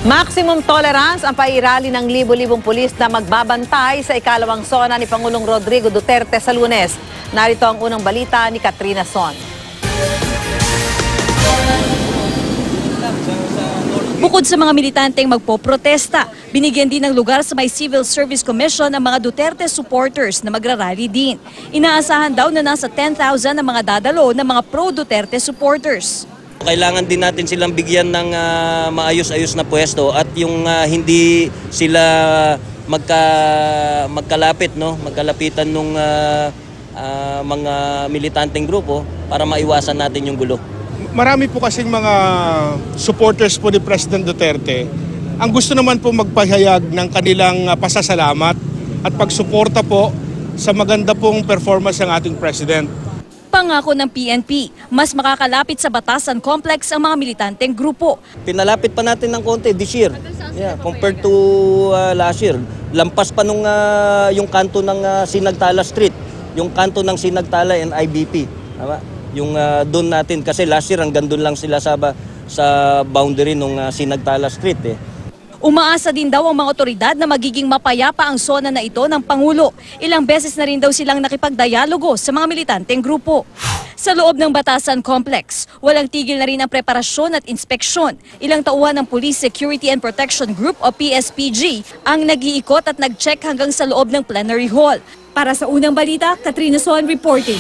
Maximum tolerance ang pairali ng libo-libong pulis na magbabantay sa ikalawang sona ni Pangulong Rodrigo Duterte sa Lunes. Narito ang unang balita ni Katrina Son. Bukod sa mga militanteng magpoprotesta, binigyan din ng lugar sa may Civil Service Commission ang mga Duterte supporters na magrarally din. Inaasahan daw na nasa 10,000 ang mga dadalo ng mga pro-Duterte supporters. Kailangan din natin silang bigyan ng maayos-ayos na pwesto at yung hindi sila magkalapitan ng mga militanteng grupo para maiwasan natin yung gulo. Marami po kasing mga supporters po ni President Duterte. Ang gusto naman po magpahayag ng kanilang pasasalamat at pagsuporta po sa maganda pong performance ng ating President. Pangako ng PNP, mas makakalapit sa Batasan Complex ang mga militanteng grupo. Pinalapit pa natin ng konti this year, compared to last year. Lampas pa nung yung kanto ng Sinagtala Street, yung kanto ng Sinagtala and IBP. Tama? Yung doon natin, kasi last year hanggang doon lang sila sa boundary ng Sinagtala Street. Umaasa din daw ang mga otoridad na magiging mapayapa ang sona na ito ng Pangulo. Ilang beses na rin daw silang nakipagdialogo sa mga militanteng grupo. Sa loob ng Batasan Complex, walang tigil na rin ang preparasyon at inspeksyon. Ilang tauhan ng Police Security and Protection Group o PSPG ang nag-iikot at nag-check hanggang sa loob ng plenary hall. Para sa unang balita, Katrina Son reporting.